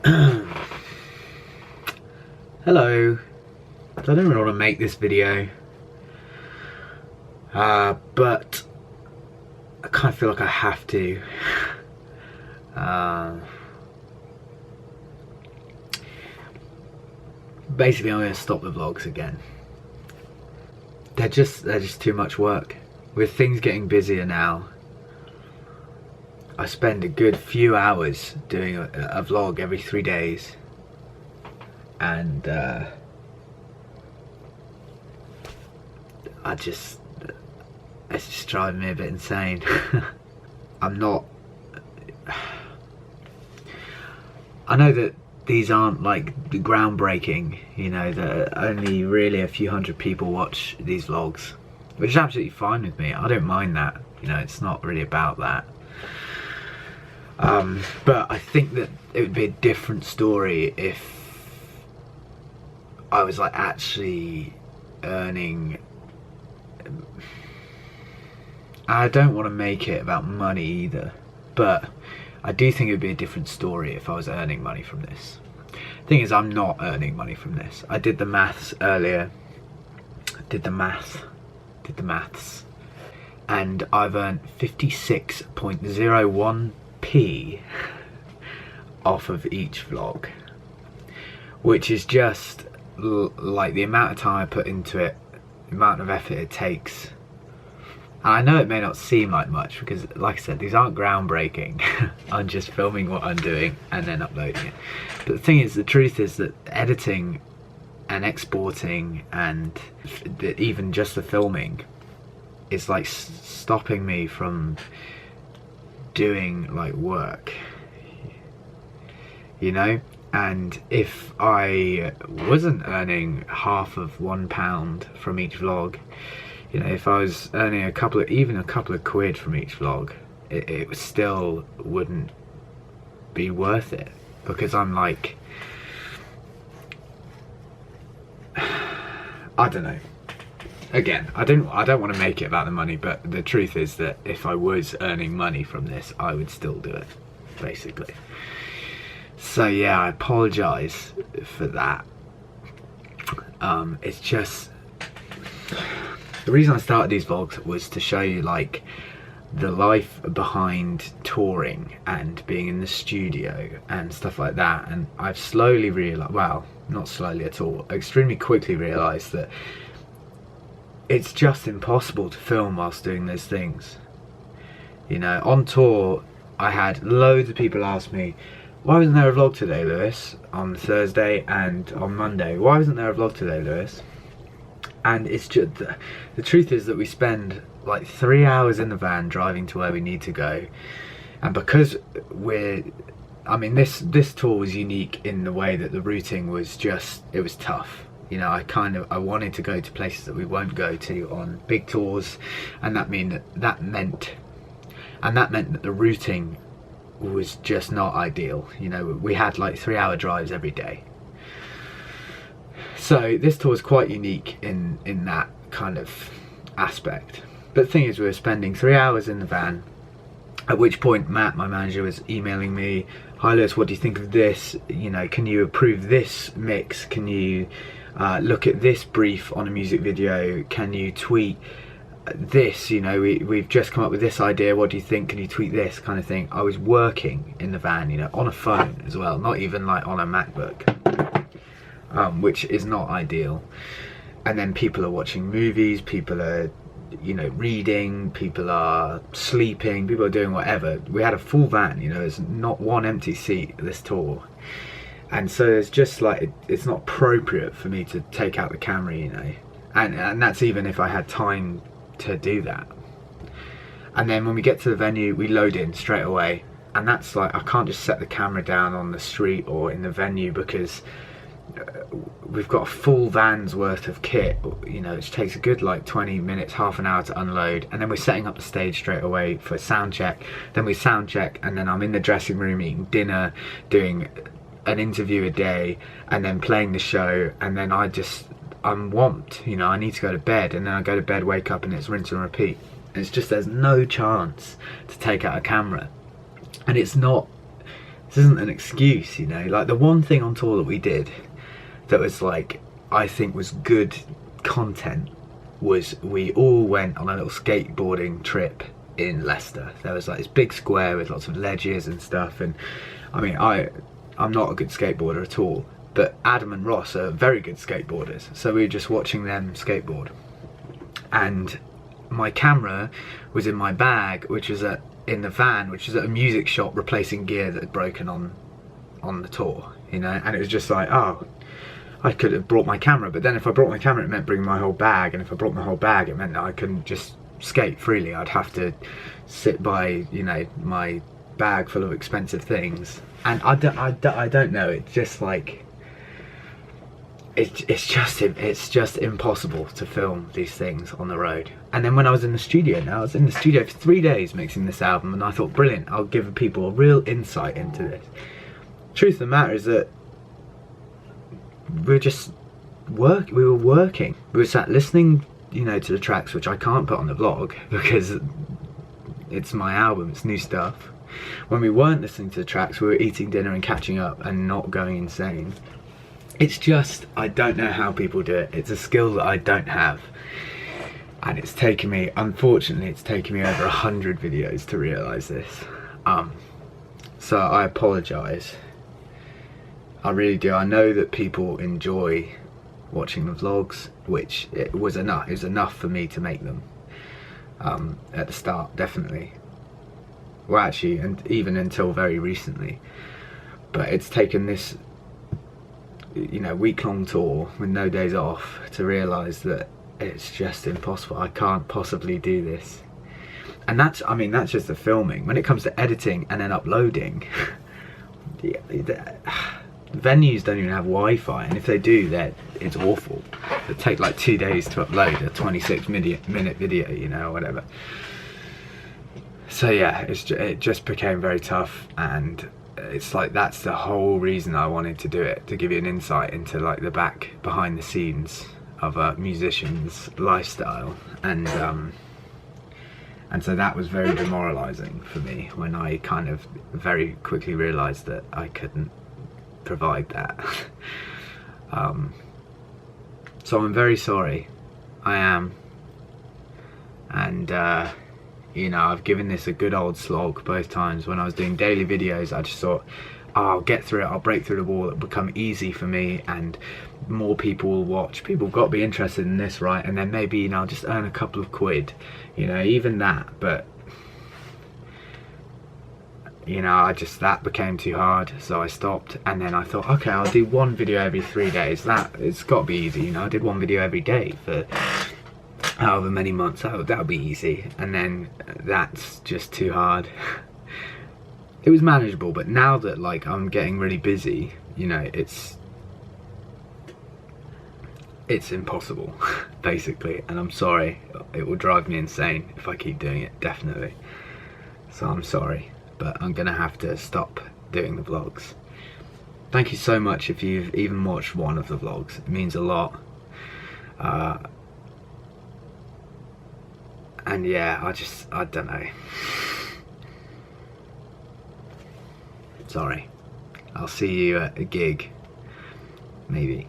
Hello. I don't really want to make this video, but I kind of feel like I have to. Basically, I'm going to stop the vlogs again. They're just too much work. With things getting busier now, I spend a good few hours doing a vlog every 3 days, and it's just driving me a bit insane. I know that these aren't like groundbreaking, you know, that only really a few hundred people watch these vlogs, which is absolutely fine with me. I don't mind that, you know, it's not really about that. But I think that it would be a different story if I was like actually earning. I don't want to make it about money either, but I do think it would be a different story if I was earning money from this. Thing is, I'm not earning money from this. I did the maths earlier. Did the maths, and I've earned 56.01p off of each vlog, which is just like the amount of time I put into it, the amount of effort it takes. And I know it may not seem like much because, like I said, these aren't groundbreaking. I'm just filming what I'm doing and then uploading it. But the thing is, the truth is that editing and exporting and even just the filming is like stopping me from doing like work, you know? And if I wasn't earning half of £1 from each vlog, you know, if I was earning even a couple of quid from each vlog, it still wouldn't be worth it, because I'm like, I don't know. Again, I don't want to make it about the money, but the truth is that if I was earning money from this, I would still do it, basically. So yeah, I apologise for that. It's just, the reason I started these vlogs was to show you like the life behind touring and being in the studio and stuff like that. And I've slowly realised, well, not slowly at all, extremely quickly realised that it's just impossible to film whilst doing those things. You know, on tour, I had loads of people ask me, why wasn't there a vlog today, Lewis? On Thursday and on Monday. Why wasn't there a vlog today, Lewis? And it's just, the truth is that we spend like 3 hours in the van driving to where we need to go. And because I mean, this tour was unique in the way that the routing was just, it was tough. You know, I wanted to go to places that we won't go to on big tours, and that meant that the routing was just not ideal. You know, we had like 3 hour drives every day. So this tour is quite unique in that kind of aspect. But the thing is, we were spending 3 hours in the van, at which point Matt, my manager, was emailing me, hi Lewis, what do you think of this? You know, can you approve this mix? Can you look at this brief on a music video? Can you tweet this? You know, we've just come up with this idea, what do you think? Can you tweet this, kind of thing? I was working in the van, you know, on a phone as well, not even like on a MacBook. Which is not ideal. And then people are watching movies, people are, you know, reading, people are sleeping, people are doing whatever. We had a full van, you know, there's not one empty seat this tour. And so it's just like, it's not appropriate for me to take out the camera, you know. And that's even if I had time to do that. And then when we get to the venue, we load in straight away. And that's like, I can't just set the camera down on the street or in the venue, because we've got a full van's worth of kit, you know, it takes a good like 20 minutes, half an hour to unload, and then we're setting up the stage straight away for sound check. Then we sound check, and then I'm in the dressing room eating dinner, doing an interview a day, and then playing the show, and then I'm whomped, you know, I need to go to bed, and then I go to bed, wake up, and it's rinse and repeat. And it's just, there's no chance to take out a camera. And it's not this isn't an excuse, you know. Like the one thing on tour that we did that was like, I think was good content, was we all went on a little skateboarding trip in Leicester. There was like this big square with lots of ledges and stuff, and I mean, I'm not a good skateboarder at all, but Adam and Ross are very good skateboarders, so we were just watching them skateboard. And my camera was in my bag, which was in the van, which was at a music shop replacing gear that had broken on the tour, you know. And it was just like, oh, I could have brought my camera, but then if I brought my camera it meant bringing my whole bag, and if I brought my whole bag it meant that I couldn't just skate freely. I'd have to sit by, you know, my bag full of expensive things, and I don't know, it's just like, it's just impossible to film these things on the road. And then when I was in the studio, now I was in the studio for 3 days mixing this album, and I thought, brilliant, I'll give people a real insight into this. Truth of the matter is that we were working. We were sat listening, you know, to the tracks, which I can't put on the vlog because it's my album, it's new stuff. When we weren't listening to the tracks, we were eating dinner and catching up and not going insane. It's just, I don't know how people do it. It's a skill that I don't have. And it's taken me, unfortunately, it's taken me over 100 videos to realise this. So I apologise. I really do. I know that people enjoy watching the vlogs, which it was enough. It was enough for me to make them at the start, definitely. Well, actually, and even until very recently. But it's taken this, you know, week-long tour with no days off to realise that it's just impossible. I can't possibly do this. And that's, I mean, that's just the filming. When it comes to editing and then uploading, venues don't even have Wi-Fi, and if they do, it's awful. It take like 2 days to upload a 26-minute video, you know, or whatever. So yeah, it just became very tough, and it's like, that's the whole reason I wanted to do it, to give you an insight into like the behind the scenes of a musician's lifestyle. And so that was very demoralizing for me when I kind of very quickly realized that I couldn't provide that. So I'm very sorry, I am. And you know, I've given this a good old slog both times. When I was doing daily videos, I just thought, oh, I'll get through it, I'll break through the wall, it'll become easy for me and more people will watch. People have got to be interested in this, right? And then maybe, you know, I'll just earn a couple of quid, you know, even that. But you know, that became too hard, so I stopped. And then I thought, okay, I'll do one video every 3 days. It's got to be easy, you know. I did one video every day for however many months. That'll be easy. And then that's just too hard. It was manageable, but now that like I'm getting really busy, you know, it's impossible basically. And I'm sorry, it will drive me insane if I keep doing it, definitely. So I'm sorry, but I'm gonna have to stop doing the vlogs. Thank you so much if you've even watched one of the vlogs. It means a lot. And yeah, I don't know. Sorry. I'll see you at a gig, maybe.